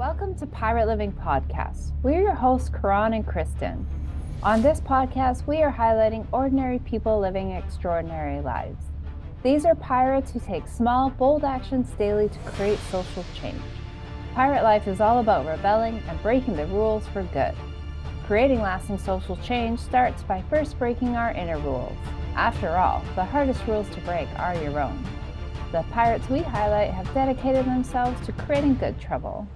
Welcome to Pirate Living Podcast. We're your hosts, Karan and Kristen. On this podcast, we are highlighting ordinary people living extraordinary lives. These are pirates who take small, bold actions daily to create social change. Pirate life is all about rebelling and breaking the rules for good. Creating lasting social change starts by first breaking our inner rules. After all, the hardest rules to break are your own. The pirates we highlight have dedicated themselves to creating good trouble.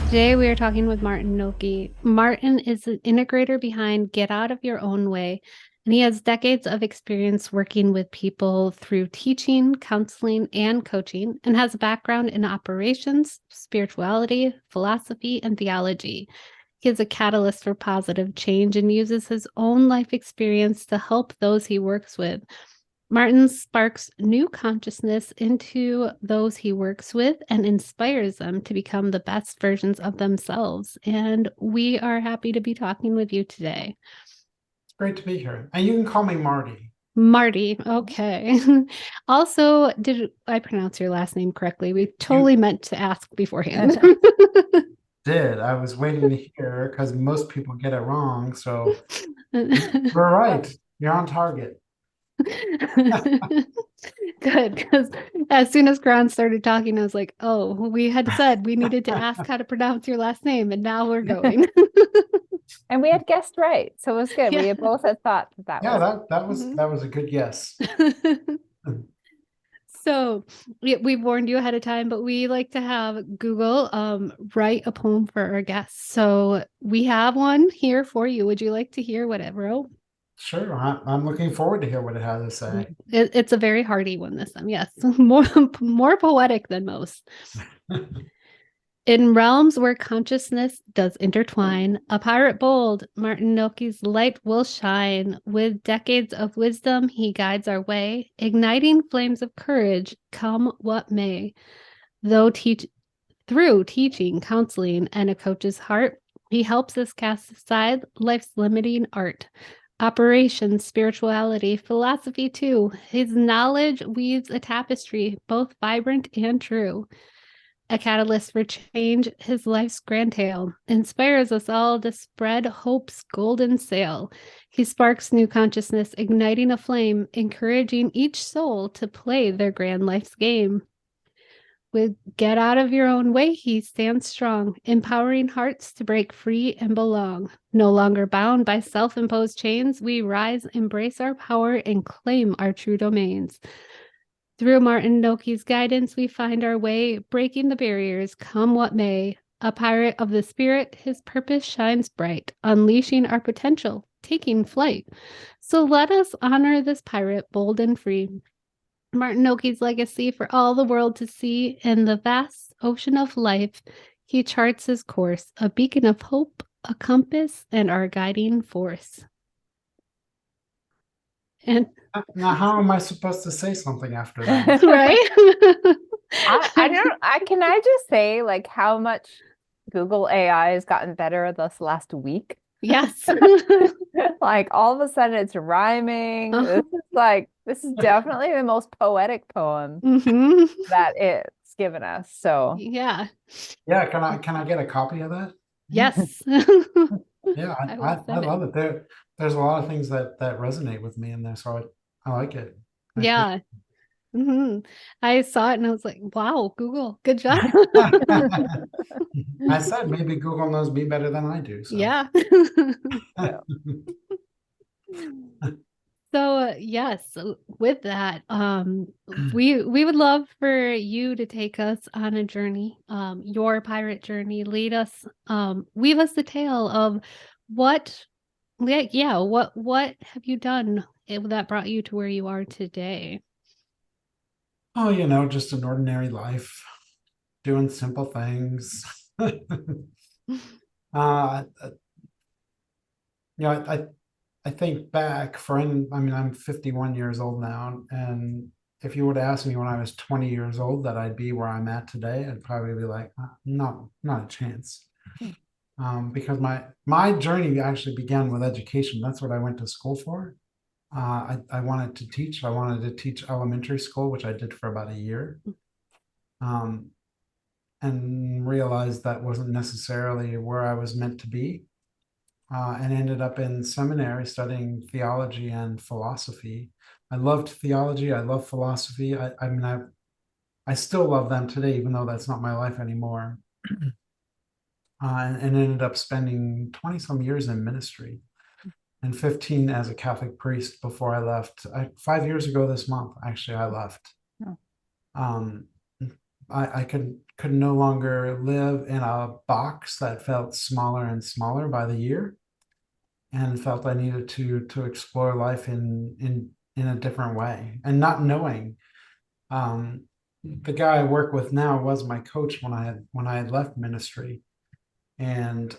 Today we are talking with Martin Nocchi. Martin is an integrator behind Get Out of Your Own Way, and he has decades of experience working with people through teaching, counseling, and coaching, and has a background in operations, spirituality, philosophy, and theology. He is a catalyst for positive change and uses his own life experience to help those he works with. Martin sparks new consciousness into those he works with and inspires them to become the best versions of themselves. And we are happy to be talking with you today. It's great to be here. And you can call me Marty. Marty, okay. Also, did I pronounce your last name correctly? We totally meant to ask beforehand. I was waiting to hear because most people get it wrong. So we're right. You're on target. Good, because as soon as Grant started talking, I was like, oh, we had said we needed to ask how to pronounce your last name, and now we're going. And we had guessed right, so it was good. Yeah. We both had thought that that was a good guess. So we warned you ahead of time, but we like to have Google write a poem for our guests. So we have one here for you. Would you like to hear what it wrote? Sure, I'm looking forward to hear what it has to say. It's a very hearty one this time. Yes, more poetic than most. In realms where consciousness does intertwine, a pirate bold, Martin Nocchi's light will shine. With decades of wisdom, he guides our way, igniting flames of courage, come what may. Through teaching, counseling, and a coach's heart, he helps us cast aside life's limiting art. Operations, spirituality, philosophy too. His knowledge weaves a tapestry, both vibrant and true. A catalyst for change, his life's grand tale inspires us all to spread hope's golden sail. He sparks new consciousness, igniting a flame, encouraging each soul to play their grand life's game. With Get Out of Your Own Way, he stands strong, empowering hearts to break free and belong. No longer bound by self-imposed chains, we rise, embrace our power, and claim our true domains. Through Martin Nocchi's guidance, we find our way, breaking the barriers, come what may. A pirate of the spirit, his purpose shines bright, unleashing our potential, taking flight. So let us honor this pirate, bold and free. Martin Nocchi's legacy for all the world to see. In the vast ocean of life, he charts his course, a beacon of hope, a compass, and our guiding force. And now, how am I supposed to say something after that? Right? Can I just say like how much Google AI has gotten better this last week? Yes. Like all of a sudden it's rhyming. This is definitely the most poetic poem that it's given us. So yeah. Yeah, can I get a copy of that? Yes. Yeah, I love it. There's a lot of things that resonate with me in there, so I like it. Yeah. I saw it and I was like, wow, Google, good job. I said maybe Google knows me better than I do. So. Yeah. So yes, with that, we would love for you to take us on a journey, your pirate journey. Lead us, weave us the tale of what have you done that brought you to where you are today? Oh, just an ordinary life, doing simple things. I think back I'm 51 years old now, and if you would ask me when I was 20 years old that I'd be where I'm at today, I'd probably be like, no, not a chance. Because my journey actually began with education. That's what I went to school for. I wanted to teach. I wanted to teach elementary school, which I did for about a year. and realized that wasn't necessarily where I was meant to be, and ended up in seminary studying theology and philosophy. I loved theology. I love philosophy. I mean, I still love them today, even though that's not my life anymore. And ended up spending 20 some years in ministry and 15 as a Catholic priest before I left. 5 years ago this month, actually, I left. Oh. Um, I could no longer live in a box that felt smaller and smaller by the year, and felt I needed to explore life in a different way. And not knowing, the guy I work with now was my coach when I had left ministry. And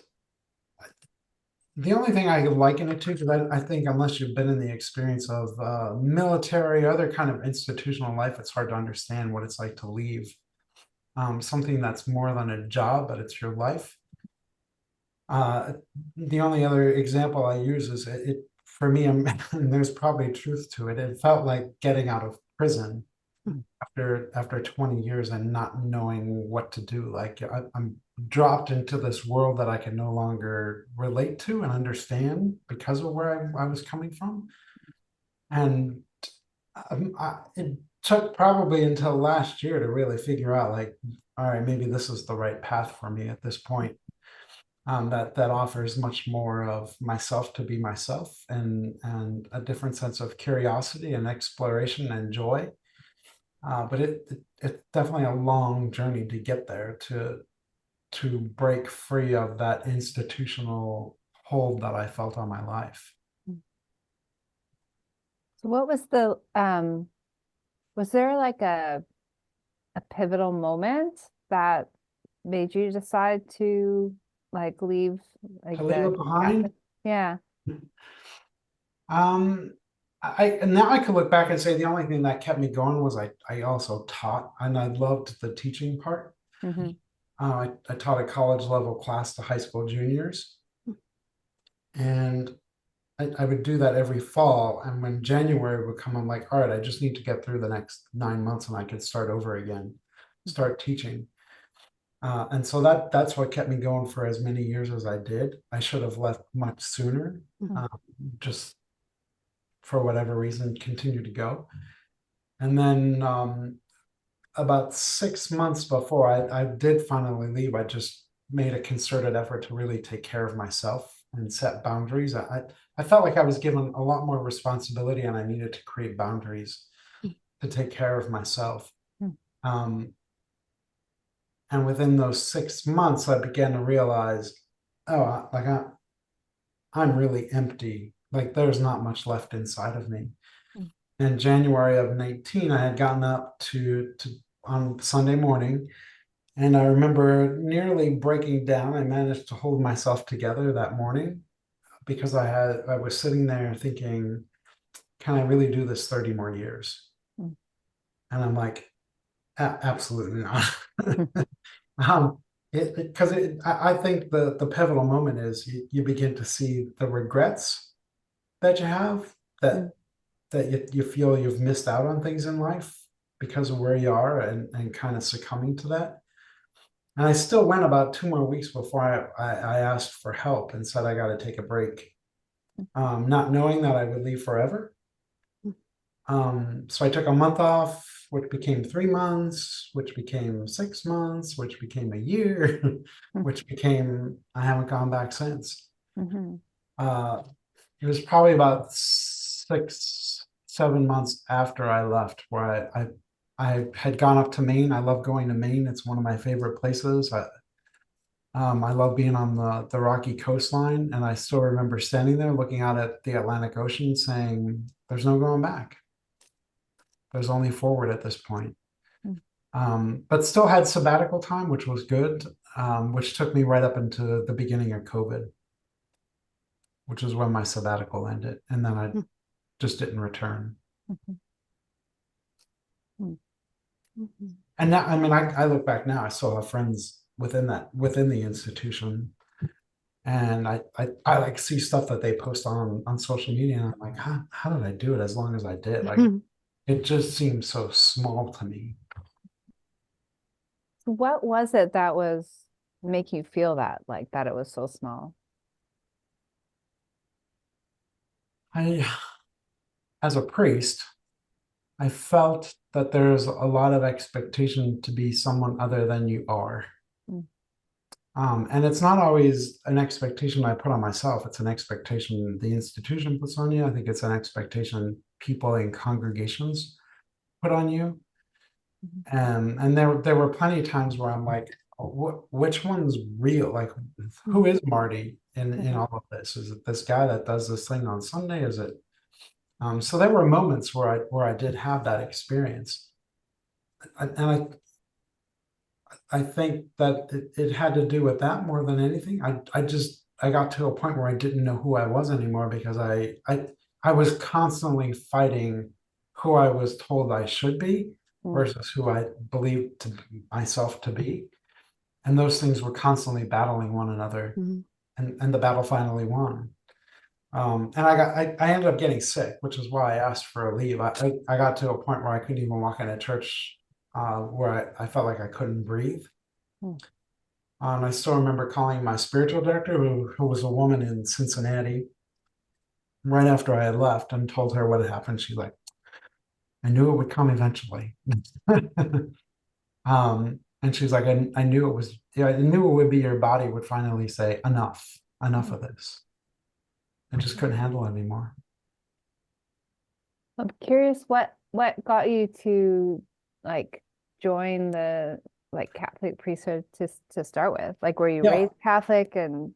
the only thing I could liken it to, because I think unless you've been in the experience of military, other kind of institutional life, it's hard to understand what it's like to leave something that's more than a job, but it's your life. The only other example I use is it for me, and there's probably truth to it. It felt like getting out of prison after 20 years and not knowing what to do. Like I'm dropped into this world that I can no longer relate to and understand because of where I was coming from. And it took probably until last year to really figure out, like, all right, maybe this is the right path for me at this point. That offers much more of myself to be myself, and a different sense of curiosity and exploration and joy. But it's definitely a long journey to get there, to break free of that institutional hold that I felt on my life. So what was was there like a pivotal moment that made you decide to like leave like To leave it behind? Yeah. Now I could look back and say the only thing that kept me going was I also taught, and I loved the teaching part. Mm-hmm. I taught a college level class to high school juniors, and I would do that every fall. And when January would come, I'm like, all right, I just need to get through the next 9 months and I could start over again, start teaching. And so that's what kept me going for as many years as I did. I should have left much sooner, just for whatever reason, continue to go. And then about 6 months before I did finally leave, I just made a concerted effort to really take care of myself and set boundaries. I felt like I was given a lot more responsibility, and I needed to create boundaries to take care of myself. And within those 6 months, I began to realize, oh, like I'm really empty. Like there's not much left inside of me. In January of 19, I had gotten up to on Sunday morning, and I remember nearly breaking down. I managed to hold myself together that morning because I was sitting there thinking, can I really do this 30 more years? And I'm like, absolutely not. Because I think the pivotal moment is you begin to see the regrets that you have, that you feel you've missed out on things in life because of where you are, and kind of succumbing to that. And I still went about 2 more weeks before I asked for help and said I got to take a break, not knowing that I would leave forever. So I took a month off, which became 3 months, which became 6 months, which became a year, which became, I haven't gone back since. It was probably about 6-7 months after I left where I had gone up to Maine. I love going to Maine. It's one of my favorite places. I love being on the rocky coastline, and I still remember standing there looking out at the Atlantic Ocean saying, there's no going back. There's only forward at this point. But still had sabbatical time, which was good, which took me right up into the beginning of COVID, which is when my sabbatical ended. And then I just didn't return. And now, I mean, I look back now, I still have friends within the institution. And I like see stuff that they post on social media, and I'm like, how did I do it as long as I did? Like, it just seems so small to me. What was it that was making you feel that, like that it was so small? I, as a priest, I felt that there's a lot of expectation to be someone other than you are. Mm. And it's not always an expectation I put on myself. It's an expectation the institution puts on you. I think it's an expectation people in congregations put on you. And there were plenty of times where I'm like, which one's real? Like, who is Marty in all of this? Is it this guy that does this thing on Sunday? Is it? So there were moments where I did have that experience, and I think that it had to do with that more than anything. I got to a point where I didn't know who I was anymore because I was constantly fighting who I was told I should be versus who I believed to myself to be. And those things were constantly battling one another. And the battle finally won. And I ended up getting sick, which is why I asked for a leave. I got to a point where I couldn't even walk in a church where I felt like I couldn't breathe. And I still remember calling my spiritual director, who was a woman in Cincinnati, right after I had left, and told her what had happened. She's like, I knew it would come eventually. And she's like, I knew it was, yeah, I knew it would be your body would finally say, enough of this. I just couldn't handle it anymore. I'm curious what got you to like join the like Catholic priesthood to start with? Like, were you Yeah. raised Catholic, and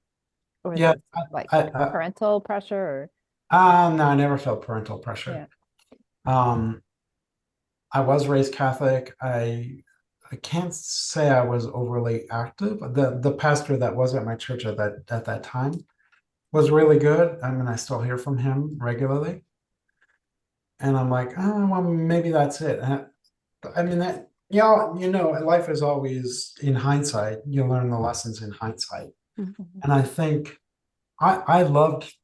or was Yeah, it like parental pressure or? no, I never felt parental pressure. Yeah. I was raised Catholic. I can't say I was overly active. The pastor that was at my church at that time was really good. I mean, I still hear from him regularly. And I'm like, oh, well, maybe that's it. I mean, that, yeah, life is always in hindsight. You learn the lessons in hindsight. And I think I loved,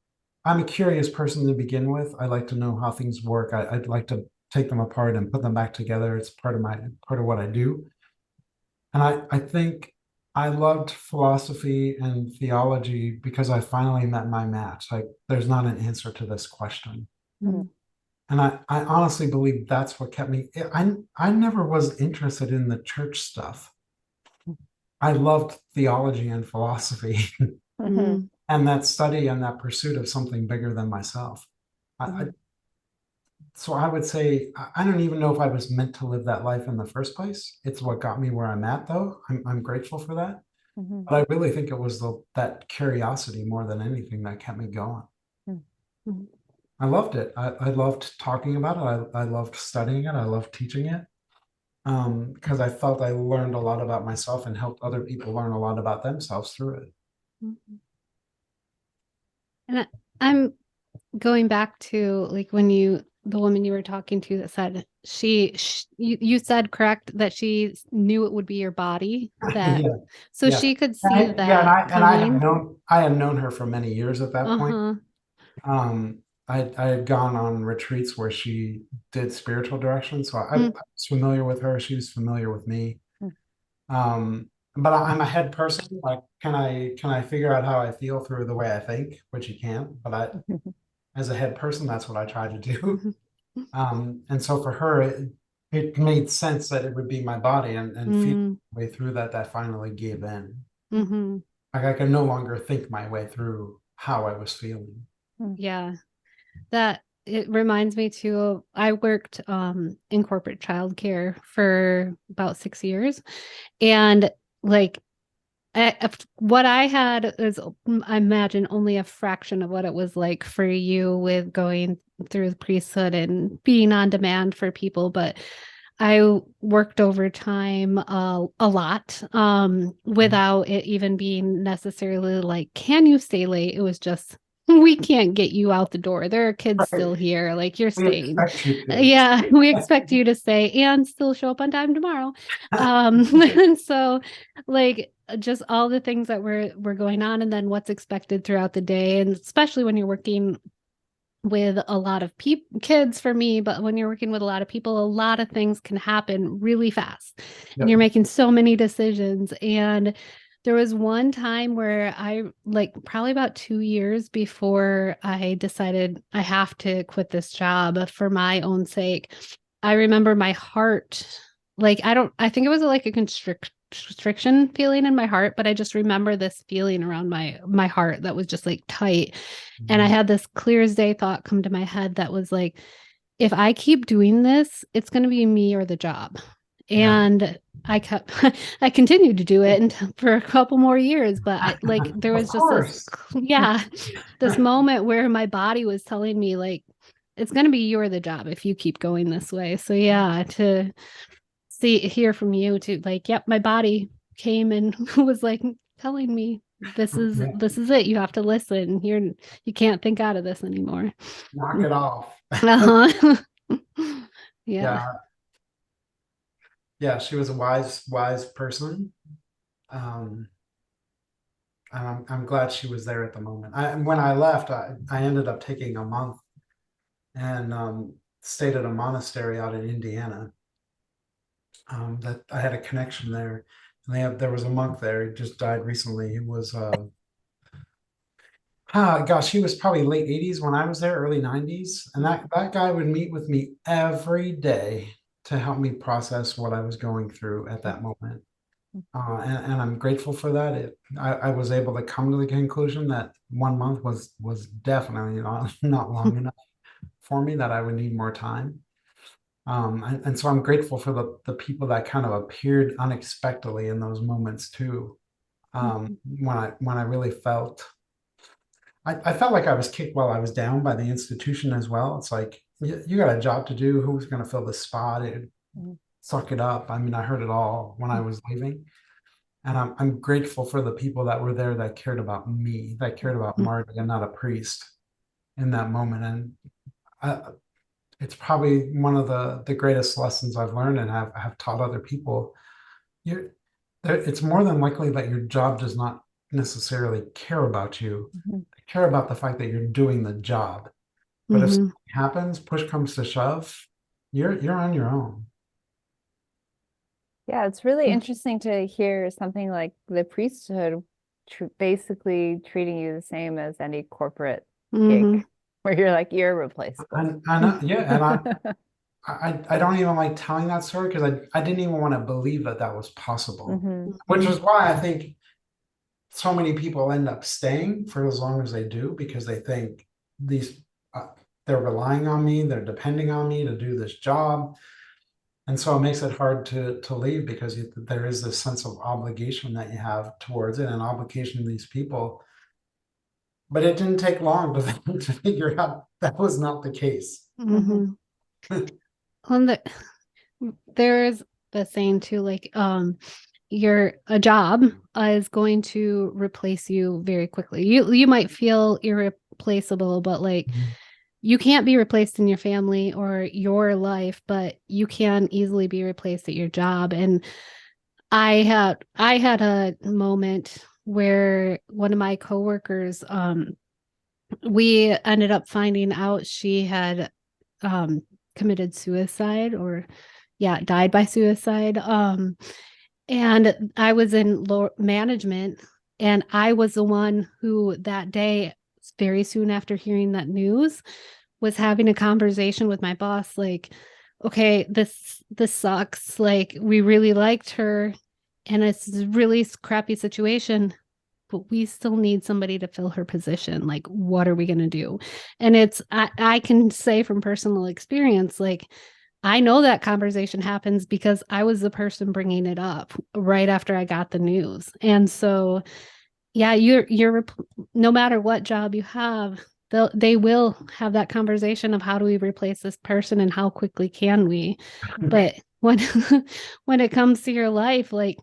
I'm a curious person to begin with. I like to know how things work. I'd like to take them apart and put them back together. It's part of what I do. And I think I loved philosophy and theology because I finally met my match. Like, there's not an answer to this question. And I honestly believe that's what kept me. I never was interested in the church stuff. I loved theology and philosophy and that study and that pursuit of something bigger than myself. So I would say, I don't even know if I was meant to live that life in the first place. It's what got me where I'm at, though. I'm grateful for that. But I really think it was that curiosity more than anything that kept me going. I loved it. I loved talking about it. I loved studying it. I loved teaching it. Because I felt I learned a lot about myself and helped other people learn a lot about themselves through it. And I'm going back to like when the woman you were talking to that said you said correct that she knew it would be your body that so she could see that I had known her for many years at that point. I had gone on retreats where she did spiritual direction, so I was familiar with her. She was familiar with me. But I'm a head person. Like, can I figure out how I feel through the way I think, which you can't. But as a head person, that's what I try to do. And so for her, it made sense that it would be my body, and feeling my way through that finally gave in. Like, I could no longer think my way through how I was feeling. Yeah. That it reminds me too, I worked in corporate childcare for about 6 years, and like what I had is, I imagine, only a fraction of what it was like for you with going through the priesthood and being on demand for people. But I worked overtime a lot without it even being necessarily like, can you stay late? It was just, we can't get you out the door. There are kids still here. Like, you're staying. Yeah, we expect you to stay and still show up on time tomorrow. And so like just all the things that were going on, and then what's expected throughout the day. And especially when you're working with a lot of kids for me, but when you're working with a lot of people, a lot of things can happen really fast and you're making so many decisions. And there was one time where I, like, probably about 2 years before I decided I have to quit this job for my own sake. I remember my heart, like, I think it was like a constriction feeling in my heart, but I just remember this feeling around my heart that was just like tight. And I had this clear as day thought come to my head that was like, if I keep doing this, it's going to be me or the job. And I continued to do it for a couple more years, but there was just this moment where my body was telling me, like, it's going to be you or the job if you keep going this way. So to hear from you too, like, yep, my body came and was like telling me, this is it. You have to listen. You can't think out of this anymore. Knock it off. Yeah. Yeah, she was a wise person. And I'm glad she was there at the moment. When I left, I ended up taking a month and stayed at a monastery out in Indiana. That I had a connection there, and there was a monk there. He just died recently. He was gosh, he was probably late 80s when I was there, early 90s, and that guy would meet with me every day to help me process what I was going through at that moment. And I'm grateful for that. I was able to come to the conclusion that 1 month was definitely not long enough for me, that I would need more time. And so I'm grateful for the people that kind of appeared unexpectedly in those moments too. When I really felt, I felt like I was kicked while I was down by the institution as well. It's like, you got a job to do. Who's going to fill the spot? Suck it up. I mean, I heard it all when I was leaving. And I'm grateful for the people that were there that cared about me, that cared about Marty and not a priest in that moment. And it's probably one of the greatest lessons I've learned and have taught other people. It's more than likely that your job does not necessarily care about you. They care about the fact that you're doing the job. But if something happens, push comes to shove, you're on your own. Yeah, it's really interesting to hear something like the priesthood basically treating you the same as any corporate gig, where you're like, you're replaceable. And I don't even like telling that story because I didn't even want to believe that was possible, which is why I think so many people end up staying for as long as they do, because they think they're relying on me, they're depending on me to do this job. And so it makes it hard to leave, because there is this sense of obligation that you have towards it, and obligation to these people. But it didn't take long to figure out that was not the case. There's the saying too, like, a job is going to replace you very quickly. You might feel irreplaceable, but like, you can't be replaced in your family or your life, but you can easily be replaced at your job. And I had a moment where one of my coworkers, we ended up finding out she had committed suicide, or died by suicide. And I was in management, and I was the one who that day, very soon after hearing that news, was having a conversation with my boss, like, okay, this sucks. Like, we really liked her and it's a really crappy situation, but we still need somebody to fill her position. Like, what are we going to do? And I can say from personal experience, like, I know that conversation happens because I was the person bringing it up right after I got the news. And so, you're no matter what job you have, they will have that conversation of, how do we replace this person and how quickly can we? But when it comes to your life, like,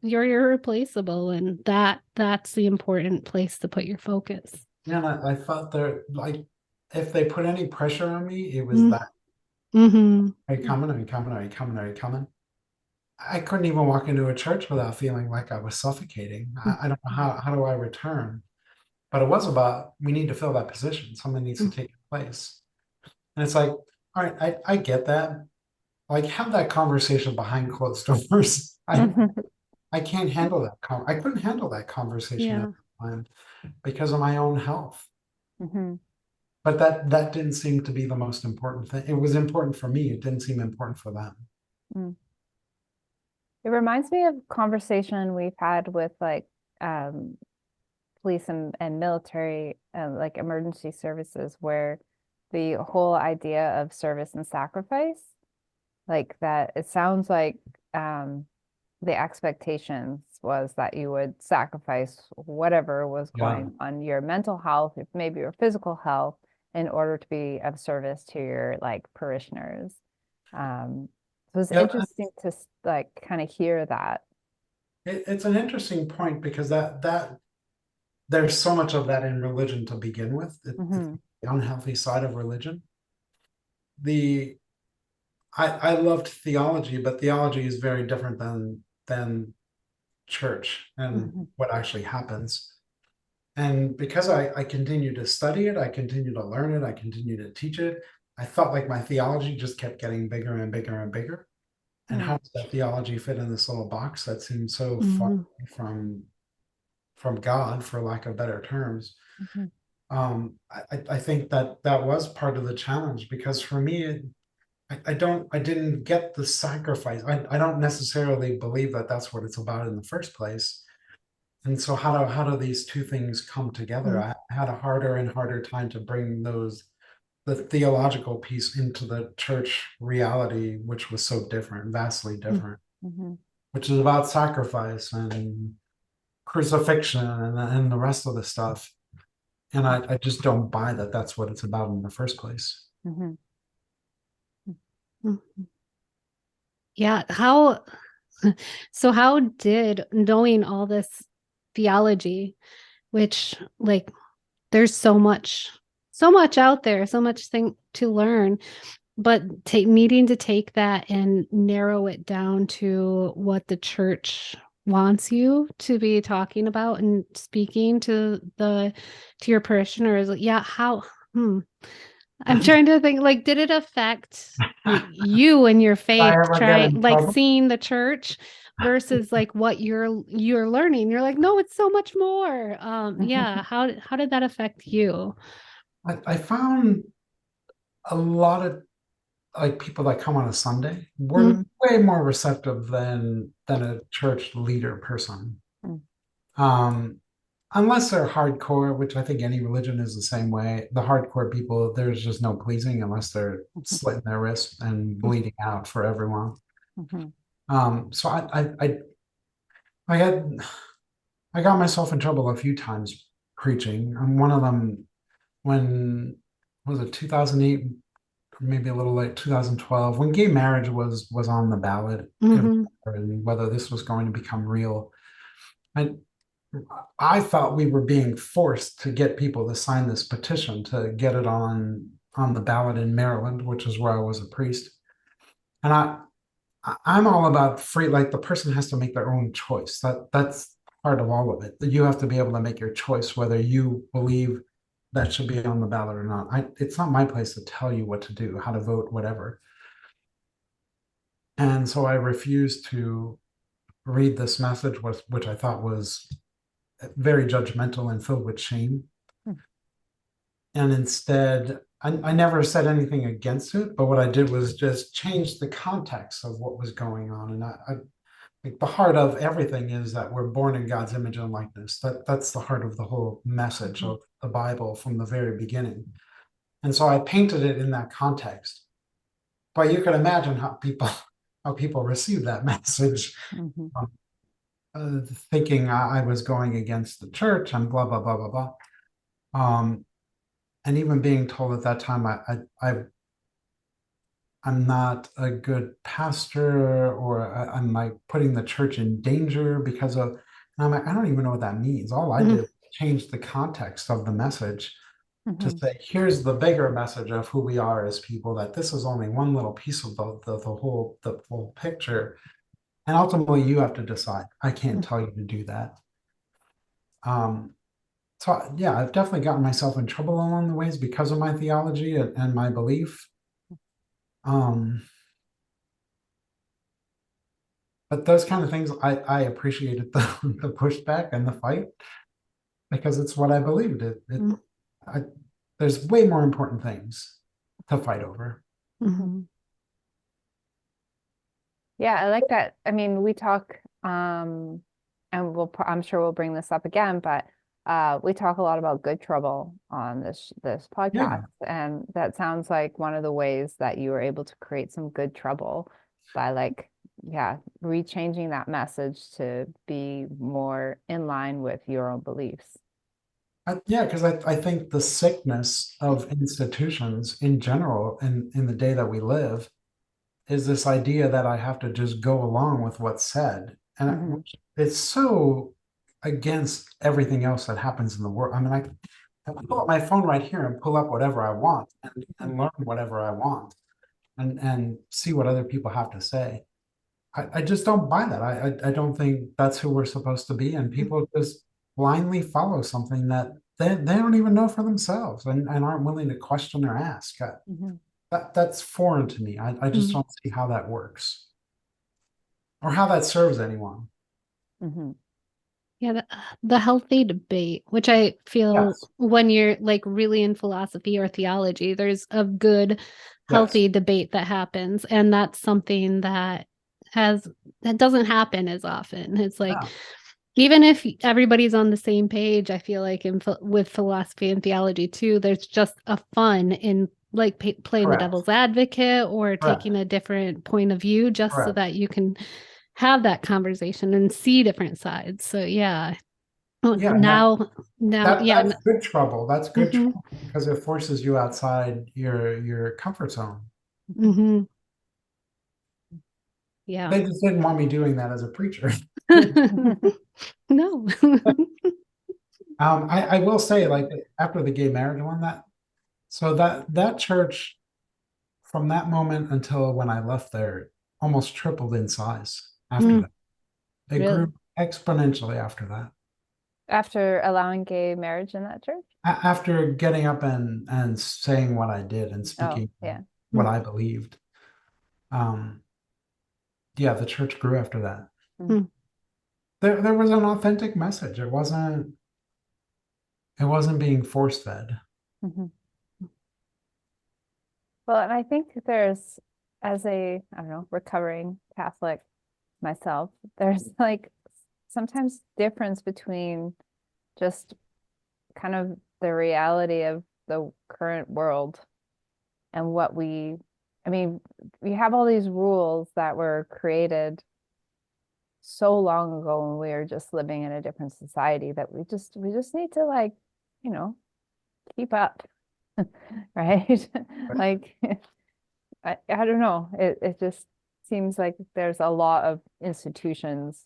you're irreplaceable, and that's the important place to put your focus. Yeah, I thought like, if they put any pressure on me, it was that. Are you coming? Are you coming? Are you coming? Are you coming? I couldn't even walk into a church without feeling like I was suffocating. I don't know how do I return? but it was about, we need to fill that position. Someone needs to take your place. And it's like, all right, I get that. Like, have that conversation behind closed doors. I can't handle that. I couldn't handle that conversation at the time because of my own health. But that didn't seem to be the most important thing. It was important for me. It didn't seem important for them. It reminds me of conversation we've had with like police and military, like emergency services, where the whole idea of service and sacrifice, like that, it sounds like the expectations was that you would sacrifice whatever was going on, your mental health, if maybe your physical health, in order to be of service to your like parishioners. So it's interesting to like kind of hear that. It's an interesting point because that there's so much of that in religion to begin with. It's the unhealthy side of religion. I loved theology, but theology is very different than church and what actually happens. And because I continue to study it, I continue to learn it, I continue to teach it, I felt like my theology just kept getting bigger and bigger and bigger. And how does that theology fit in this little box that seems so far from God, for lack of better terms? I think that was part of the challenge, because for me, I didn't get the sacrifice. I don't necessarily believe that that's what it's about in the first place. And so how do these two things come together? I had a harder and harder time to bring the theological piece into the church reality, which was so different, vastly different, which is about sacrifice and crucifixion and the rest of the stuff. And I just don't buy that that's what it's about in the first place. Yeah. So how did knowing all this theology, which like there's so much out there, so much thing to learn, but needing to take that and narrow it down to what the church wants you to be talking about and speaking to your parishioners. Yeah. How, I'm trying to think, like, did it affect you and your faith, seeing the church versus like what you're learning? You're like, no, it's so much more. Yeah. How did that affect you? I found a lot of like people that come on a Sunday were way more receptive than a church leader person. Unless they're hardcore, which I think any religion is the same way. The hardcore people, there's just no pleasing unless they're slitting their wrists and bleeding out for everyone. So I got myself in trouble a few times preaching. And one of them, when was it 2008, maybe a little late, 2012, when gay marriage was on the ballot, and whether this was going to become real. I thought we were being forced to get people to sign this petition to get it on the ballot in Maryland, which is where I was a priest. And I'm all about free, like the person has to make their own choice. That's part of all of it. That you have to be able to make your choice whether you believe that should be on the ballot or not. It's not my place to tell you what to do, how to vote, whatever. And so I refused to read this message, which I thought was very judgmental and filled with shame. And instead, I never said anything against it, but what I did was just change the context of what was going on. And like the heart of everything is that we're born in God's image and likeness. That's the heart of the whole message of the Bible from the very beginning. And so I painted it in that context. But you can imagine how people receive that message. Thinking I was going against the church and blah, blah, blah, blah, blah. And even being told at that time, I'm not a good pastor, or I'm like putting the church in danger because of, and I'm like, I don't even know what that means. All I did was change the context of the message to say, here's the bigger message of who we are as people, that this is only one little piece of the whole picture. And ultimately, you have to decide. I can't tell you to do that. So yeah, I've definitely gotten myself in trouble along the ways because of my theology and my belief. But those kind of things, I appreciated the pushback and the fight because it's what I believed. There's way more important things to fight over. Mhm. Yeah, I like that. I mean, we talk, and I'm sure we'll bring this up again, but we talk a lot about good trouble on this podcast, and that sounds like one of the ways that you were able to create some good trouble by like, yeah, rechanging that message to be more in line with your own beliefs. Yeah, because I think the sickness of institutions in general in the day that we live is this idea that I have to just go along with what's said. And it's so against everything else that happens in the world. I mean, I can pull up my phone right here and pull up whatever I want and learn whatever I want and see what other people have to say. I just don't buy that. I don't think that's who we're supposed to be. And people just blindly follow something that they don't even know for themselves and aren't willing to question or ask. That's foreign to me. I just don't see how that works or how that serves anyone. Yeah, the healthy debate, which I feel when you're like really in philosophy or theology, there's a good, healthy debate that happens. And that's something that doesn't happen as often. It's like, even if everybody's on the same page, I feel like with philosophy and theology too, there's just a fun in like playing the devil's advocate or taking a different point of view just so that you can have that conversation and see different sides. So yeah. Now, that's good trouble. That's good trouble because it forces you outside your comfort zone. Yeah. They just didn't want me doing that as a preacher. No. I will say, like after the gay marriage one, that church from that moment until when I left there almost tripled in size after that. It grew exponentially after that. After allowing gay marriage in that church? After getting up and saying what I did and speaking what I believed. Yeah, the church grew after that. There was an authentic message. It wasn't being force fed. Well, and I think there's, as a, I don't know, recovering Catholic myself, there's like sometimes difference between just kind of the reality of the current world and what we have all these rules that were created so long ago when we were just living in a different society that we just need to like, keep up. Right? Like I don't know. It just seems like there's a lot of institutions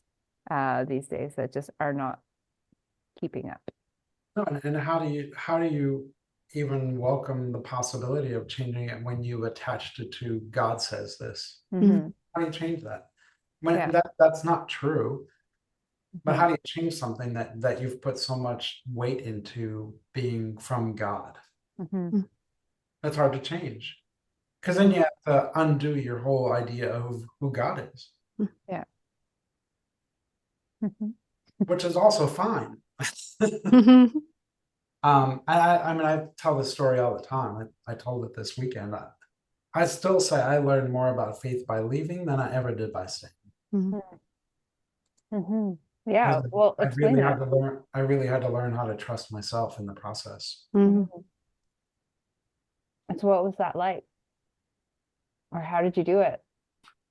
these days that just are not keeping up. No, and how do you even welcome the possibility of changing it when you attached it to God says this? How do you change that? When that's not true. But how do you change something that you've put so much weight into being from God? That's hard to change. Because then you have to undo your whole idea of who God is. Yeah. Which is also fine. I mean, I tell this story all the time. I told it this weekend. I still say I learned more about faith by leaving than I ever did by staying. Yeah, well, I explain that. I really had to learn how to trust myself in the process. So what was that like? Or how did you do it?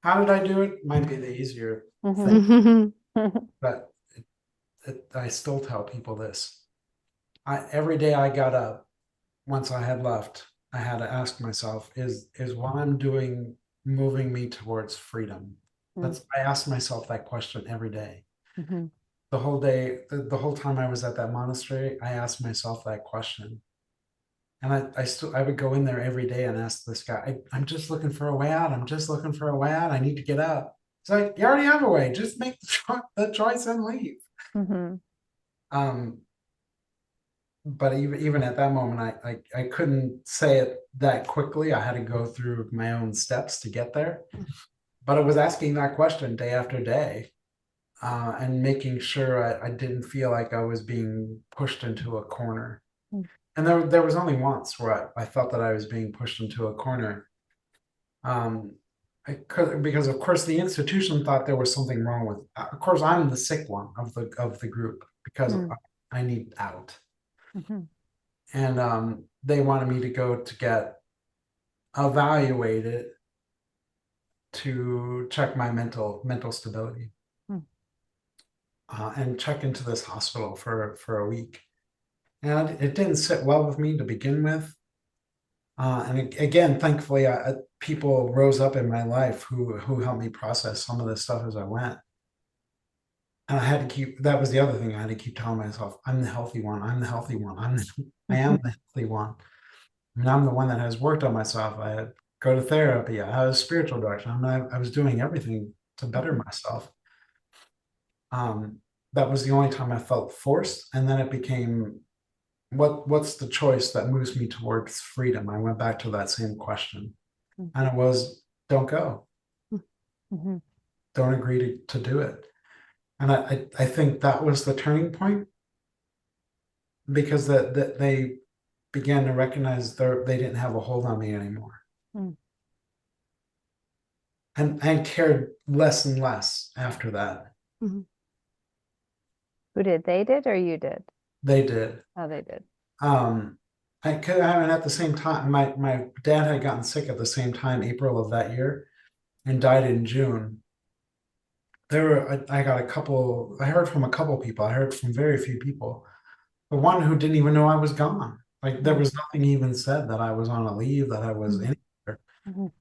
How did I do it? Might be the easier thing. But I still tell people this. Every day I got up, once I had left, I had to ask myself, is what I'm doing moving me towards freedom? I ask myself that question every day. The whole day, the whole time I was at that monastery, I asked myself that question. And I would go in there every day and ask this guy, I'm just looking for a way out. I'm just looking for a way out. I need to get out. It's like, you already have a way. Just make the choice and leave. but even at that moment, I couldn't say it that quickly. I had to go through my own steps to get there. But I was asking that question day after day, and making sure I didn't feel like I was being pushed into a corner. Mm. And there was only once where I felt that I was being pushed into a corner. I could, because of course the institution thought there was something wrong with. Of course, I'm the sick one of the group because Mm. I need out, Mhm. and they wanted me to go to get evaluated to check my mental stability, Mm. and check into this hospital for a week. And it didn't sit well with me to begin with. And again, thankfully, people rose up in my life who helped me process some of this stuff as I went. And I had to keep, that was the other thing, I had to keep telling myself, I'm the healthy one. I'm the healthy one. I am the healthy one. I mean, I'm the one that has worked on myself. I had go to therapy. I had a spiritual direction. I was doing everything to better myself. Um, that was the only time I felt forced. And then it became, what's the choice that moves me towards freedom? I went back to that same question, and it was, don't go, Mhm. don't agree to do it. And I think that was the turning point, because that they began to recognize they didn't have a hold on me anymore, Mm. and cared less and less after that. Mhm. Who did? They did or you did? They did. Oh, they did. I mean, at the same time, my dad had gotten sick at the same time, April of that year, and died in June. I got a couple, I heard from a couple people. I heard from very few people. The one who didn't even know I was gone. Like, there was nothing even said that I was on a leave, that I was anywhere. Mhm.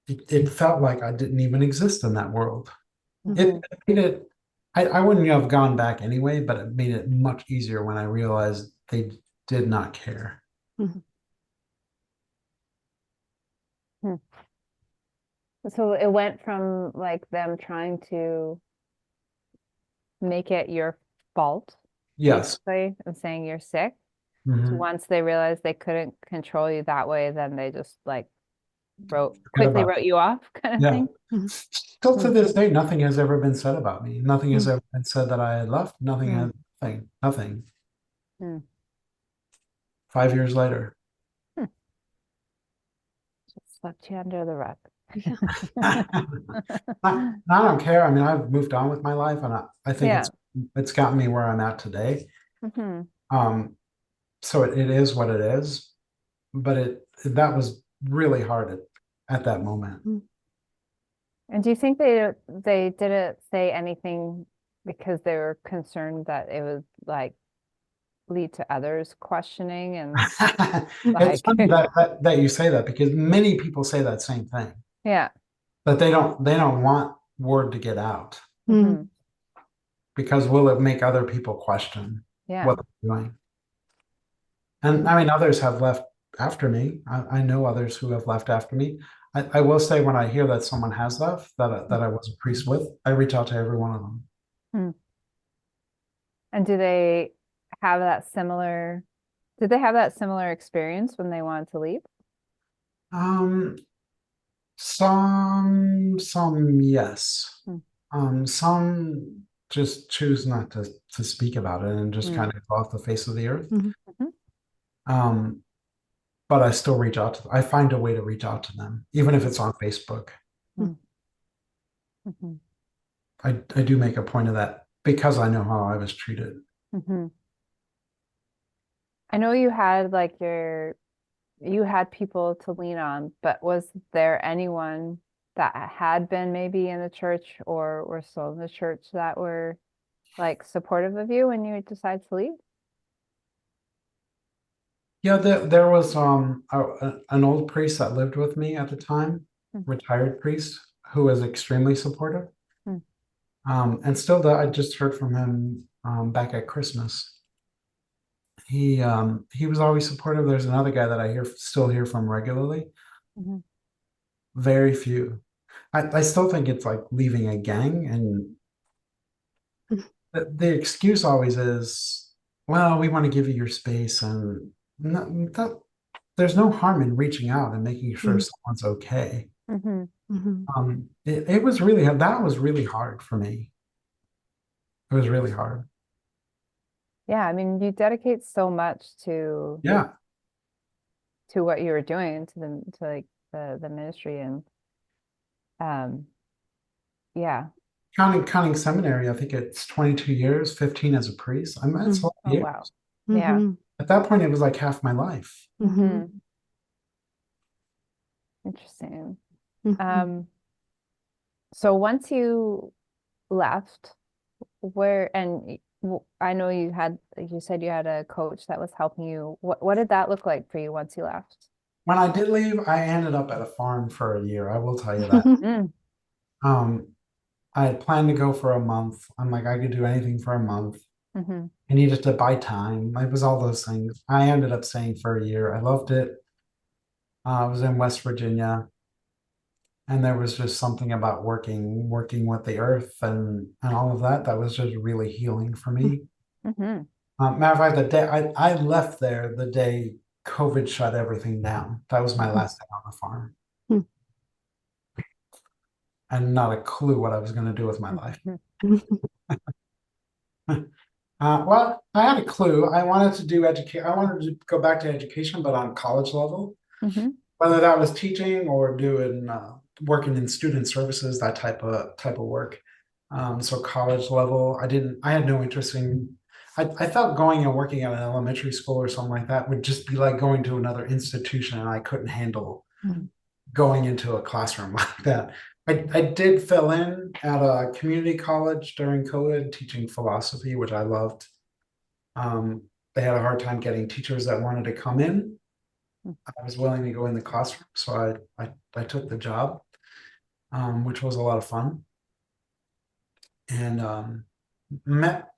It felt like I didn't even exist in that world. It Mhm. made it, I wouldn't have gone back anyway, but it made it much easier when I realized they did not care. Mhm. Hmm. So it went from like them trying to make it your fault, Yes. basically, and saying you're sick, to Mhm. once they realized they couldn't control you that way, then they just like Forget quickly about wrote you off, kind of Yeah. thing. Mhm. Still to Mm. this day, nothing has ever been said about me. Nothing has Mm. ever been said that I had left. Nothing Mm. has, nothing. Mm. 5 years later. Hmm. Just swept you under the rug. Yeah. I don't care. I mean, I've moved on with my life, and I think Yeah. it's gotten me where I'm at today. Hmm. Um, so it is what it is. But that was really hard at that moment. Mm. And do you think they didn't say anything because they were concerned that it would like lead to others questioning and It's like funny that you say that, because many people say that same thing, yeah. but they don't want word to get out, Mm. Hmm. because will it make other people question Yeah. what they're doing? And I mean, others have left after me. I know others who have left after me. I will say, when I hear that someone has left that I was a priest with, I reach out to every one of them. Hmm. And do they have that similar, did they have that similar experience when they wanted to leave? Um, some, yes. Hmm. Some just choose not to speak about it and just Hmm. kind of go off the face of the earth. Mhm. Mhm. Um, but I still reach out to them. I find a way to reach out to them, even if it's on Facebook. Hmm. Mhm. I do make a point of that, because I know how I was treated. Mhm. I know you had like you had people to lean on, but was there anyone that had been maybe in the church or were still in the church that were like supportive of you when you decided to leave? Yeah, there was an old priest that lived with me at the time, Hmm. retired priest, who was extremely supportive. Hmm. And still, I just heard from him back at Christmas. He was always supportive. There's another guy that I still hear from regularly. Mhm. Very few. I still think it's like leaving a gang, and the excuse always is, well, we want to give you your space, and there's no harm in reaching out and making sure someone's okay. It was really, that was really hard for me. It was really hard. Yeah, I mean, you dedicate so much Yeah. to what you were doing, to like the ministry, and um yeah. Counting seminary, I think it's 22 years, 15 as a priest. I mean, that's a lot of Oh years. wow. Yeah. At that point, it was like half my life. Interesting. So once you left, I know you said you had a coach that was helping you. What did that look like for you once you left? When I did leave, I ended up at a farm for a year. I will tell you that. I had planned to go for a month. I'm like, I could do anything for a month. I needed to buy time. It was all those things. I ended up staying for a year. I loved it. I was in West Virginia, and there was just something about working with the earth and all of that that was just really healing for me. Matter of fact, the day I left there, the day COVID shut everything down. That was my last day on the farm. And not a clue what I was going to do with my life. Well, I had a clue. I wanted to do I wanted to go back to education, but on college level. Whether that was teaching or doing working in student services, that type of work. So college level, I had no interest in. I felt going and working at an elementary school or something like that would just be like going to another institution, and I couldn't handle going into a classroom like that. I did fill in at a community college during COVID teaching philosophy, which I loved. They had a hard time getting teachers that wanted to come in. I was willing to go in the classroom, so I took the job, which was a lot of fun. And met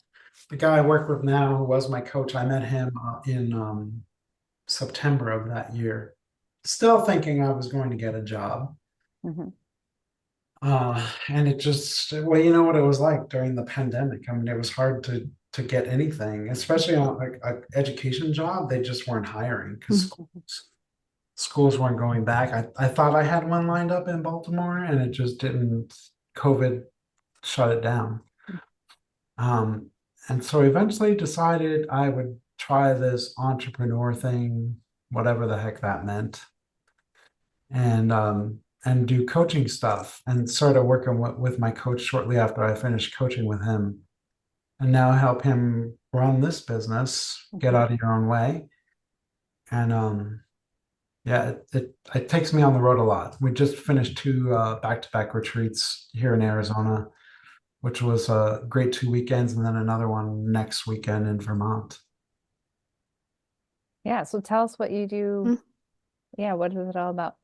the guy I work with now, who was my coach. I met him in September of that year, still thinking I was going to get a job. And it just, well, you know what it was like during the pandemic. I mean, it was hard to get anything, especially on like an education job. They just weren't hiring because schools weren't going back. I thought I had one lined up in Baltimore, and it just didn't. COVID shut it down. And so eventually decided I would try this entrepreneur thing, whatever the heck that meant, and do coaching stuff, and started working with my coach shortly after I finished coaching with him, and now help him run this business, Get Out of Your Own Way. And yeah, it takes me on the road a lot. We just finished 2 back-to-back retreats here in Arizona, which was a great 2 weekends, and then another one next weekend in Vermont. Yeah, so tell us what you do. Yeah, what is it all about?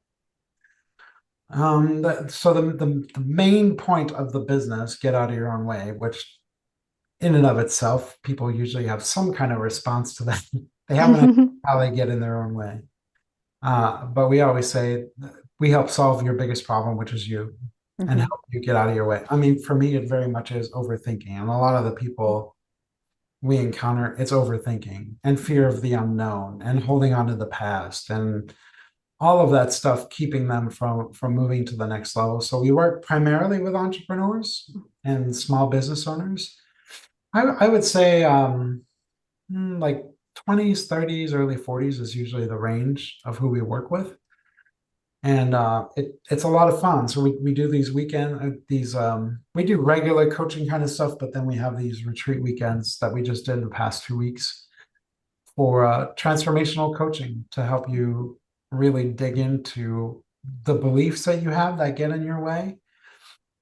So the main point of the business, Get Out of Your Own Way, which in and of itself, people usually have some kind of response to that. They have an idea how they get in their own way. But we always say we help solve your biggest problem, which is you, and help you get out of your way. I mean, for me, it very much is overthinking. And a lot of the people we encounter, it's overthinking and fear of the unknown and holding on to the past and all of that stuff, keeping them from moving to the next level. So we work primarily with entrepreneurs and small business owners. I would say like 20s, 30s, early 40s is usually the range of who we work with. And it's a lot of fun. So we do these we do regular coaching kind of stuff, but then we have these retreat weekends that we just did the past 2 weeks for transformational coaching to help you really dig into the beliefs that you have that get in your way,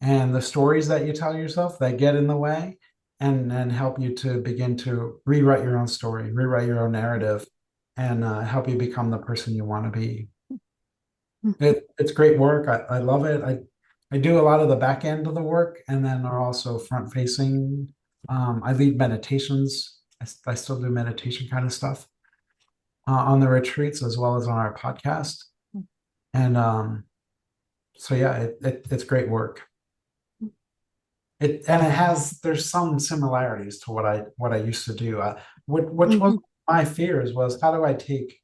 and the stories that you tell yourself that get in the way, and help you to begin to rewrite your own story, rewrite your own narrative, and help you become the person you want to be. It's great work. I love it. I do a lot of the back end of the work, and then are also front facing. I lead meditations. I still do meditation kind of stuff on the retreats as well as on our podcast. And so yeah, it's great work. There's some similarities to what I used to do. which was my fears, was how do I take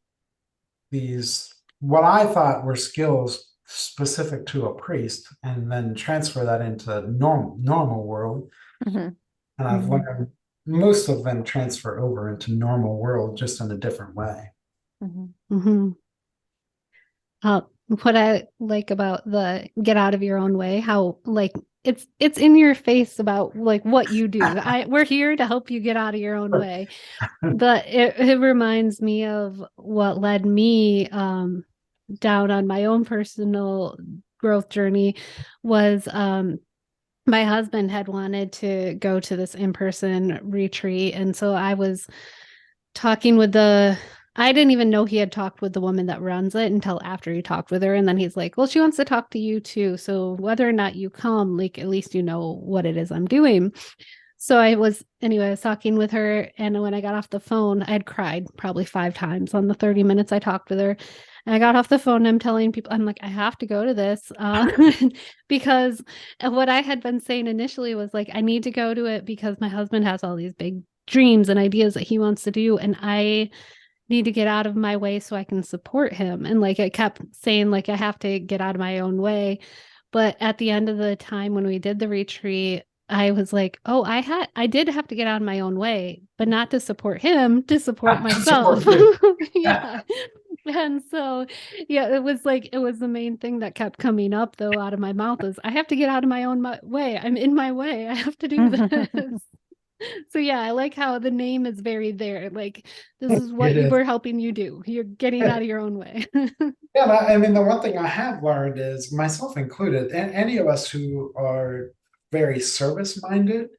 these, what I thought were skills specific to a priest, and then transfer that into normal world. Mhm. And I've learned most of them transfer over into normal world, just in a different way. What I like about the get out of your own way, how like it's in your face about like what you do. We're here to help you get out of your own way. But it reminds me of what led me down on my own personal growth journey was my husband had wanted to go to this in-person retreat. And so I was talking with I didn't even know he had talked with the woman that runs it until after he talked with her. And then he's like, well, she wants to talk to you too. So whether or not you come, like, at least you know what it is I'm doing. So I was talking with her. And when I got off the phone, I had cried probably 5 times on the 30 minutes I talked with her. And I got off the phone. I'm telling people, I'm like, I have to go to this because what I had been saying initially was like, I need to go to it because my husband has all these big dreams and ideas that he wants to do. And I need to get out of my way so I can support him. And like, I kept saying like, I have to get out of my own way. But at the end of the time when we did the retreat, I was like, oh, I did have to get out of my own way, but not to support him, to support myself. Yeah. And so, yeah, it was the main thing that kept coming up though out of my mouth is I have to get out of my own way. I'm in my way. I have to do this. So yeah, I like how the name is very there. Like this is what we're helping you do. You're getting out of your own way. Yeah, I mean, the one thing I have learned is, myself included, and any of us who are very service minded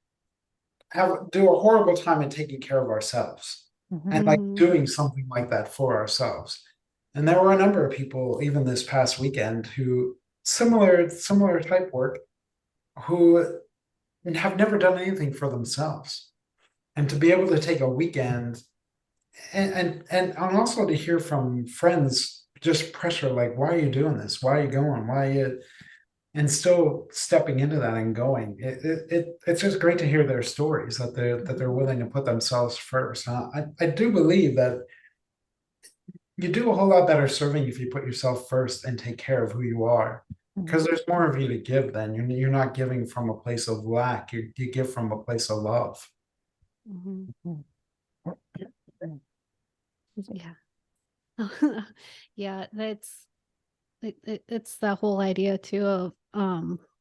do a horrible time in taking care of ourselves and like doing something like that for ourselves. And there were a number of people, even this past weekend, who similar type work, who have never done anything for themselves. And to be able to take a weekend and also to hear from friends just pressure, like, why are you doing this? Why are you going? Why are you, and still stepping into that and going. It's just great to hear their stories, that they're willing to put themselves first. I do believe that you do a whole lot better serving if you put yourself first and take care of who you are, because there's more of you to give. Then you're not giving from a place of lack. You give from a place of love. Yeah. Yeah, it's the whole idea too of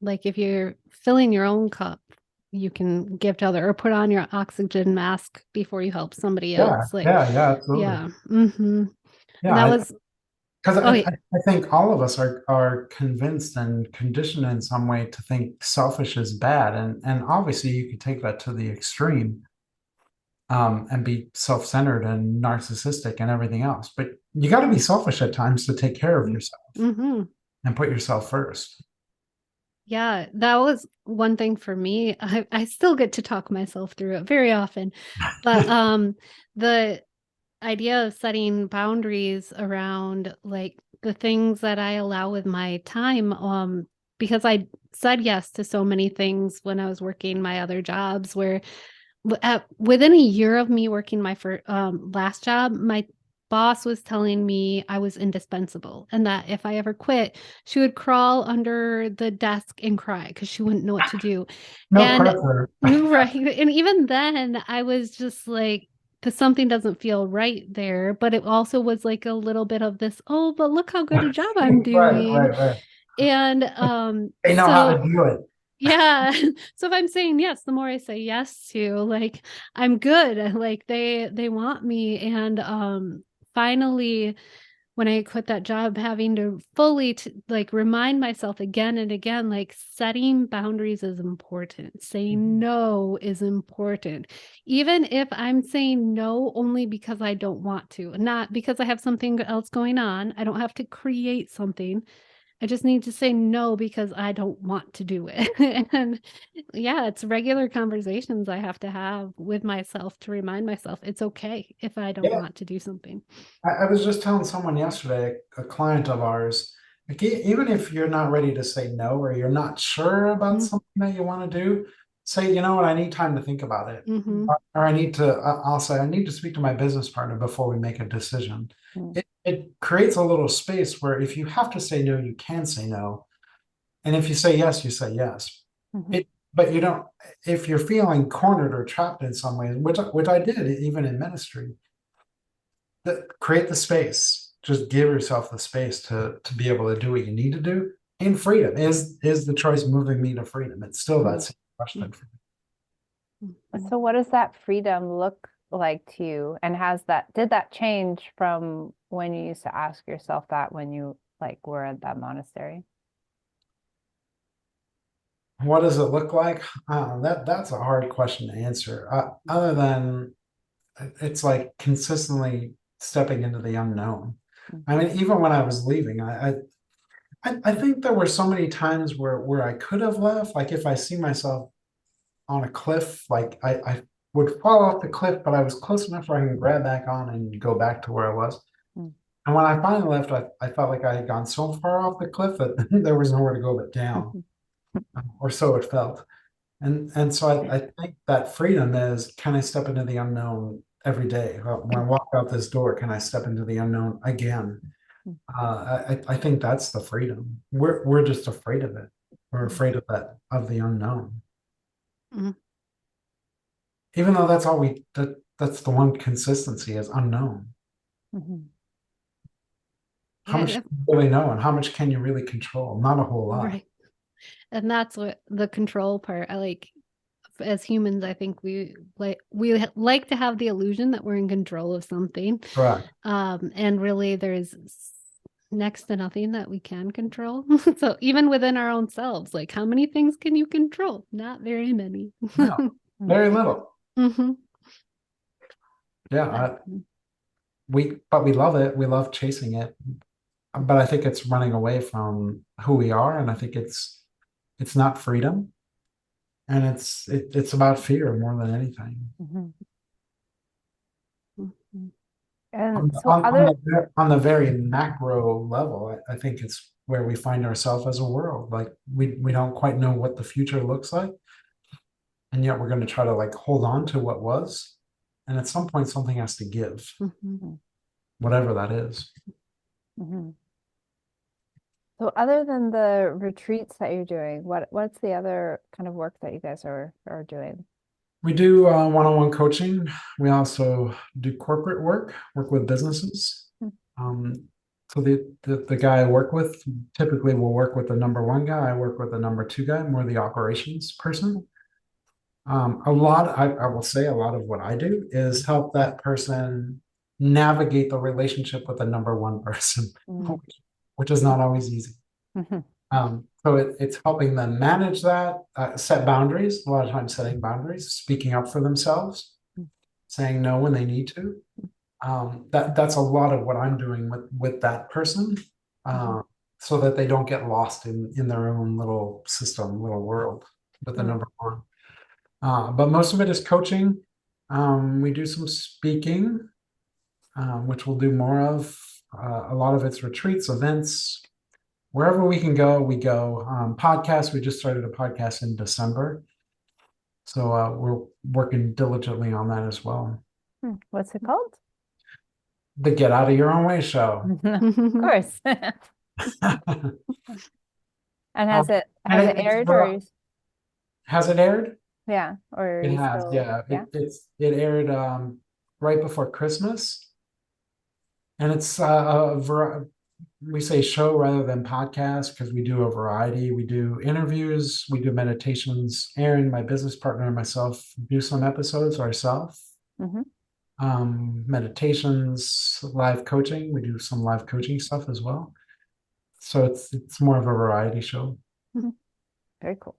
like if you're filling your own cup, you can give to other or put on your oxygen mask before you help somebody else. Like absolutely. Yeah. Yeah, that was because I think all of us are convinced and conditioned in some way to think selfish is bad, and obviously you could take that to the extreme, and be self-centered and narcissistic and everything else. But you got to be selfish at times to take care of yourself and put yourself first. Yeah, that was one thing for me. I still get to talk myself through it very often, but the idea of setting boundaries around like the things that I allow with my time, because I said yes to so many things when I was working my other jobs, where within a year of me working my last job, my boss was telling me I was indispensable and that if I ever quit, she would crawl under the desk and cry because she wouldn't know what to do. Pressure. Right. And even then I was just like, because something doesn't feel right there, but it also was like a little bit of this, oh, but look how good a job I'm doing. Right. And they know how to do it. Yeah. So if I'm saying yes, the more I say yes to, like, I'm good. Like they want me. And finally, when I quit that job, having to fully like remind myself again and again, like setting boundaries is important. Saying no is important. Even if I'm saying no only because I don't want to, not because I have something else going on. I don't have to create something. I just need to say no because I don't want to do it. And yeah, it's regular conversations I have to have with myself to remind myself it's okay if I don't want to do something. I was just telling someone yesterday, a client of ours, like, even if you're not ready to say no, or you're not sure about something that you want to do, say, you know what, I need time to think about it. Mm-hmm. Or I'll say, I need to speak to my business partner before we make a decision. Mm. It creates a little space where if you have to say no, you can say no. And if you say yes, you say yes. Mhm. But you don't, if you're feeling cornered or trapped in some ways, which I did even in ministry, create the space. Just give yourself the space to be able to do what you need to do. And freedom is the choice moving me to freedom. It's still that same question. So what does that freedom look like to you? And did that change from when you used to ask yourself that when you like were at that monastery? What does it look like? That's a hard question to answer. Other than it's like consistently stepping into the unknown. I mean, even when I was leaving, I think there were so many times where I could have left. Like if I see myself on a cliff, like I would fall off the cliff, but I was close enough where I can grab back on and go back to where I was. Mm. And when I finally left, I felt like I had gone so far off the cliff that there was nowhere to go but down, or so it felt. And so I think that freedom is, can I step into the unknown every day? When I walk out this door, can I step into the unknown again? I think that's the freedom. We're just afraid of it. We're afraid of the unknown. Mhm. Even though that's all that's the one consistency is unknown. Mhm. How much Yeah, do you really know and how much can you really control? Not a whole lot. right. And that's what the control part I like. As humans, I think we like to have the illusion that we're in control of something. Correct. And really there's next to nothing that we can control. So even within our own selves, like how many things can you control? Not very many. No, very little. Mm-hmm. Yeah, but we love it. We love chasing it. But I think it's running away from who we are, and I think it's not freedom, and it's about fear more than anything. Mhm. Mm-hmm. And so other On the very macro level, I think it's where we find ourselves as a world. Like we don't quite know what the future looks like, and yet we're going to try to like hold on to what was, and at some point something has to give, Mm-hmm. whatever that is. Mhm. So other than the retreats that you're doing, what's the other kind of work that you guys are doing? We do one-on-one coaching. We also do corporate work with businesses. So the guy I work with typically will work with the number one guy. I work with the number two guy, more the operations person. I will say a lot of what I do is help that person navigate the relationship with the number one person, Mm. which is not always easy. Mhm. So it's helping them manage that, set boundaries, a lot of times setting boundaries, speaking up for themselves, saying no when they need to. That's a lot of what I'm doing with that person, so that they don't get lost in their own little system, little world with the number one. But most of it is coaching. We do some speaking, which we'll do more of. A lot of it's retreats, events, wherever we can go, we go. Podcasts, we just started a podcast in December. So we're working diligently on that as well. What's it called? The Get Out of Your Own Way show. Of course. And has it aired or has it aired? yeah, or It you has, still yeah. It aired right before Christmas. And it's we say show rather than podcast because we do a variety. We do interviews, we do meditations. Aaron, my business partner, and myself do some episodes ourselves. Mhm. Meditations, live coaching. We do some live coaching stuff as well. So it's more of a variety show. Very cool.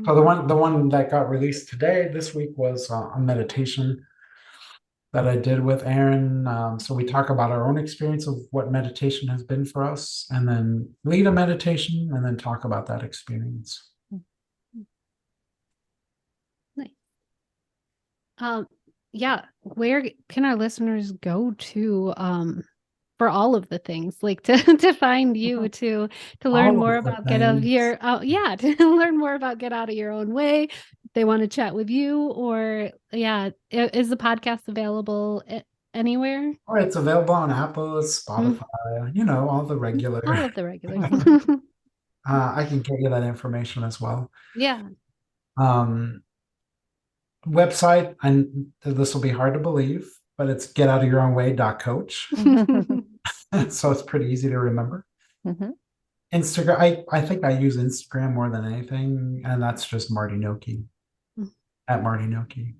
So the one that got released this week was a meditation that I did with Aaron. So we talk about our own experience of what meditation has been for us, and then lead a meditation, and then talk about that experience. Nice. Yeah, where can our listeners go to for all of the things, like to find you, to learn more about to learn more about Get Out of Your Own Way? they want to chat with you, or is the podcast available anywhere? Or it's available on Apple, Spotify, all the regular. All of the regulars. I can get you that information as well. Yeah. Website, and this will be hard to believe, but it's getoutofyourownway.coach. So it's pretty easy to remember. Mm-hmm. Instagram, I think I use Instagram more than anything, and that's just Marty Nocchi, at Marty Nocchi.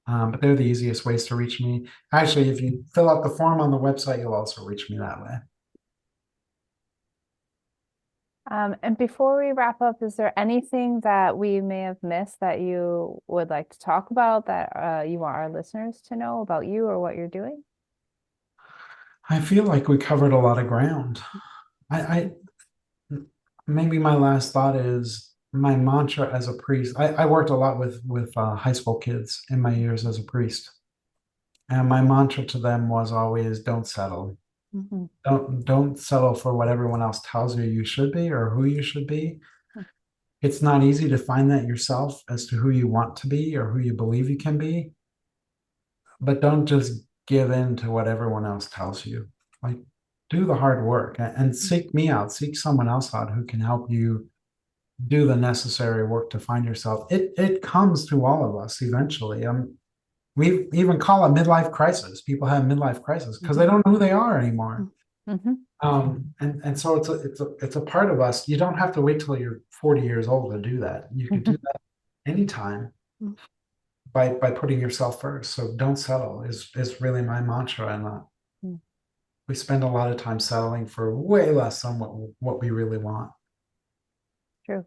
But they're the easiest ways to reach me. Actually, if you fill out the form on the website, you'll also reach me that way. And before we wrap up, is there anything that we may have missed that you would like to talk about, that you want our listeners to know about you or what you're doing? I feel like we covered a lot of ground. I maybe my last thought is my mantra as a priest. I worked a lot with high school kids in my years as a priest, and my mantra to them was always, don't settle. Mm-hmm. Don't settle for what everyone else tells you should be or who you should be. It's not easy to find that yourself as to who you want to be or who you believe you can be, but don't just give in to what everyone else tells you. Like, do the hard work and seek me out, seek someone else out who can help you do the necessary work to find yourself. It comes to all of us eventually. We even call it midlife crisis. People have midlife crisis because they don't know who they are anymore. Mm-hmm. And so it's a part of us. You don't have to wait till you're 40 years old to do that. You can do that anytime by putting yourself first. So don't settle is really my mantra. And we spend a lot of time settling for way less than what we really want. True.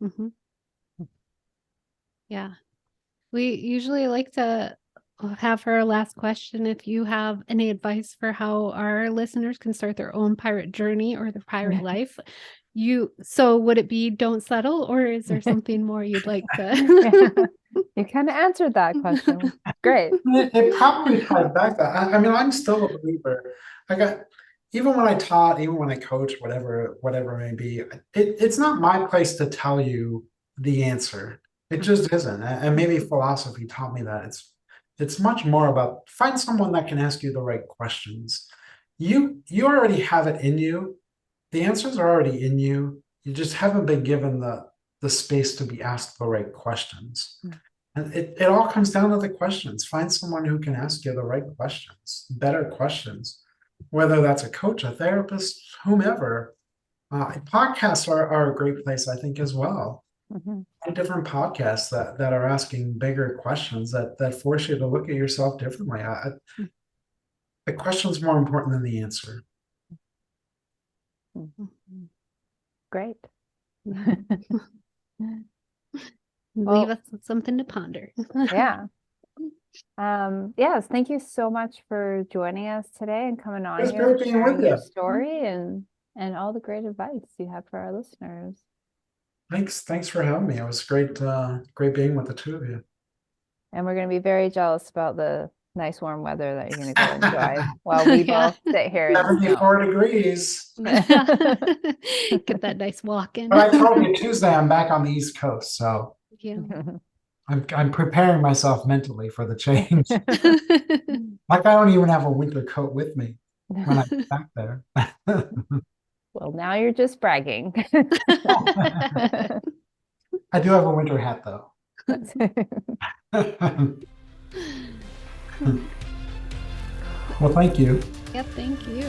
Mm-hmm. Yeah. We usually like to have her last question. If you have any advice for how our listeners can start their own pirate journey or their pirate life, so would it be don't settle, or is there something more you'd like to? You kind of answered that question. Great. It probably ties back that. I mean, I'm still a believer. Even when I taught, even when I coach, whatever it may be, it's not my place to tell you the answer. It just isn't. And maybe philosophy taught me that. It's much more about find someone that can ask you the right questions. You already have it in you. The answers are already in you. You just haven't been given the space to be asked the right questions. And it all comes down to the questions. Find someone who can ask you the right questions, better questions, whether that's a coach, a therapist, whomever. Podcasts are a great place, I think, as well. Different podcasts that are asking bigger questions that force you to look at yourself differently. The question's more important than the answer. Great. Leave us with something to ponder. Yeah. Yes, thank you so much for joining us today and coming on here and sharing your story and all the great advice you have for our listeners. Thanks for having me. It was great being with the two of you. And we're going to be very jealous about the nice warm weather that you're going to go enjoy while we both sit here. 74 degrees. Get that nice walk in. But I told you Tuesday I'm back on the East Coast, so I'm preparing myself mentally for the change. Like I don't even have a winter coat with me when I get back there. Well, now you're just bragging. I do have a winter hat, though. Well, thank you. Yep, thank you.